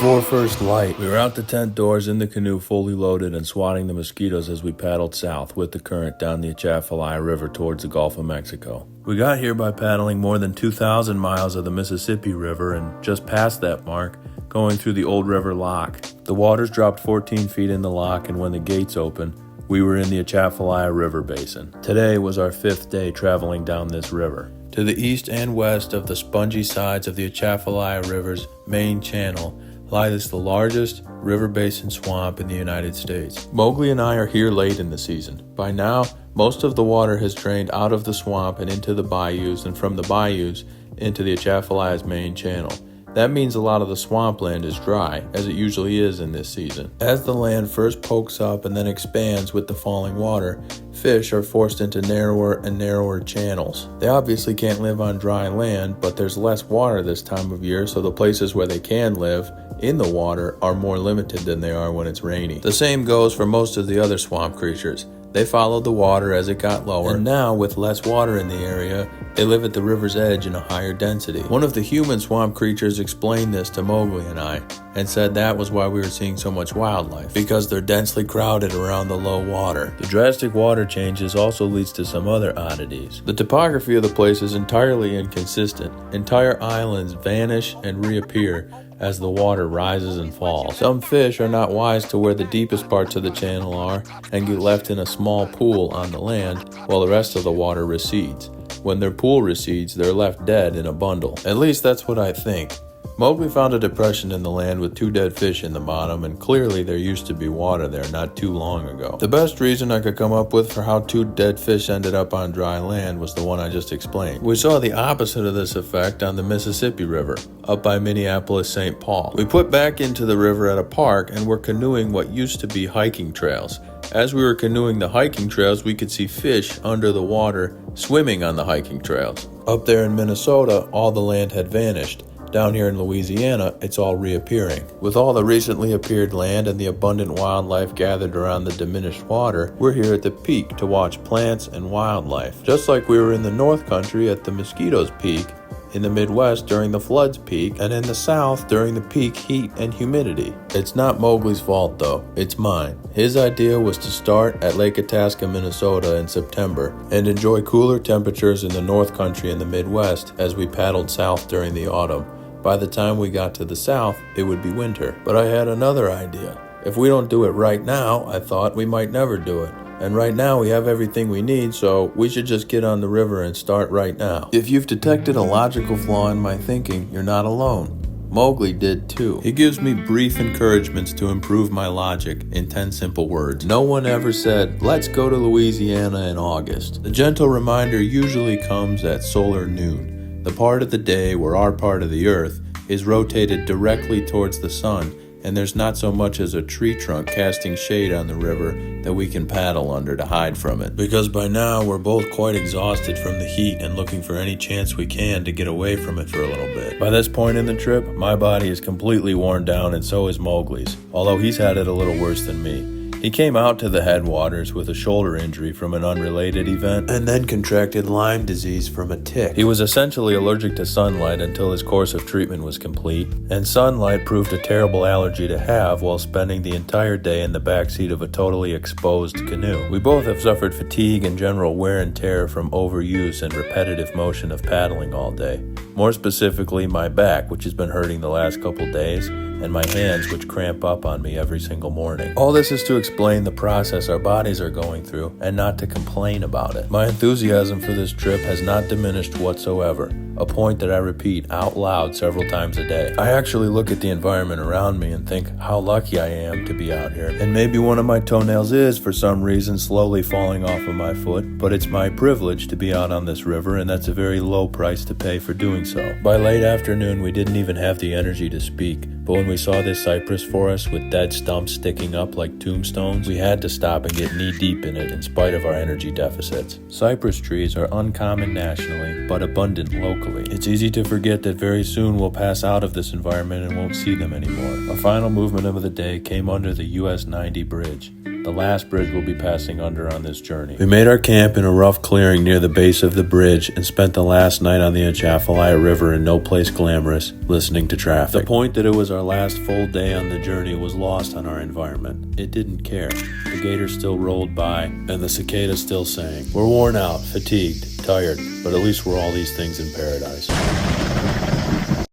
Before first light, we were out the tent doors in the canoe fully loaded and swatting the mosquitoes as we paddled south with the current down the Atchafalaya River towards the Gulf of Mexico. We got here by paddling more than 2,000 miles of the Mississippi River and just past that mark, going through the Old River Lock. The waters dropped 14 feet in the lock, and when the gates opened, we were in the Atchafalaya River basin. Today was our 5th day traveling down this river. To the east and west of the spongy sides of the Atchafalaya River's main channel lies the largest river basin swamp in the United States. Mowgli and I are here late in the season. By now, most of the water has drained out of the swamp and into the bayous, and from the bayous into the Atchafalaya's main channel. That means a lot of the swampland is dry, as it usually is in this season. As the land first pokes up and then expands with the falling water, fish are forced into narrower and narrower channels. They obviously can't live on dry land, but there's less water this time of year, so the places where they can live in the water are more limited than they are when it's rainy. The same goes for most of the other swamp creatures. They followed the water as it got lower, and now with less water in the area, they live at the river's edge in a higher density. One of the human swamp creatures explained this to Mowgli and I, and said that was why we were seeing so much wildlife, because they're densely crowded around the low water. The drastic water changes also leads to some other oddities. The topography of the place is entirely inconsistent. Entire islands vanish and reappear as the water rises and falls. Some fish are not wise to where the deepest parts of the channel are and get left in a small pool on the land while the rest of the water recedes. When their pool recedes, they're left dead in a bundle. At least that's what I think. Mowgli found a depression in the land with 2 dead fish in the bottom, and clearly there used to be water there not too long ago. The best reason I could come up with for how 2 dead fish ended up on dry land was the one I just explained. We saw the opposite of this effect on the Mississippi River, up by Minneapolis-St. Paul. We put back into the river at a park and were canoeing what used to be hiking trails. As we were canoeing the hiking trails, we could see fish under the water swimming on the hiking trails. Up there in Minnesota, all the land had vanished. Down here in Louisiana, it's all reappearing. With all the recently appeared land and the abundant wildlife gathered around the diminished water, we're here at the peak to watch plants and wildlife. Just like we were in the North Country at the mosquitoes' peak, in the Midwest during the floods peak, and in the South during the peak heat and humidity. It's not Mowgli's fault though, it's mine. His idea was to start at Lake Itasca, Minnesota in September and enjoy cooler temperatures in the North Country and the Midwest as we paddled south during the autumn. By the time we got to the south, it would be winter. But I had another idea. If we don't do it right now, I thought we might never do it. And right now we have everything we need, so we should just get on the river and start right now. If you've detected a logical flaw in my thinking, you're not alone. Mowgli did too. He gives me brief encouragements to improve my logic in 10 simple words. No one ever said, let's go to Louisiana in August. The gentle reminder usually comes at solar noon, the part of the day where our part of the earth is rotated directly towards the sun, and there's not so much as a tree trunk casting shade on the river that we can paddle under to hide from it. Because by now we're both quite exhausted from the heat and looking for any chance we can to get away from it for a little bit. By this point in the trip, my body is completely worn down, and so is Mowgli's, although he's had it a little worse than me. He came out to the headwaters with a shoulder injury from an unrelated event and then contracted Lyme disease from a tick. He was essentially allergic to sunlight until his course of treatment was complete, and sunlight proved a terrible allergy to have while spending the entire day in the backseat of a totally exposed canoe. We both have suffered fatigue and general wear and tear from overuse and repetitive motion of paddling all day. More specifically, my back, which has been hurting the last couple days, and my hands, which cramp up on me every single morning. All this is to explain the process our bodies are going through and not to complain about it. My enthusiasm for this trip has not diminished whatsoever, a point that I repeat out loud several times a day. I actually look at the environment around me and think how lucky I am to be out here. And maybe one of my toenails is, for some reason, slowly falling off of my foot, but it's my privilege to be out on this river, and that's a very low price to pay for doing so. By late afternoon, we didn't even have the energy to speak. But when we saw this cypress forest with dead stumps sticking up like tombstones, we had to stop and get knee-deep in it in spite of our energy deficits. Cypress trees are uncommon nationally, but abundant locally. It's easy to forget that very soon we'll pass out of this environment and won't see them anymore. Our final movement of the day came under the US 90 bridge. the last bridge we'll be passing under on this journey. We made our camp in a rough clearing near the base of the bridge and spent the last night on the Atchafalaya River in no place glamorous, listening to traffic. The point that it was our last full day on the journey was lost on our environment. It didn't care. The gators still rolled by, and the cicadas still sang. We're worn out, fatigued, tired, but at least we're all these things in paradise.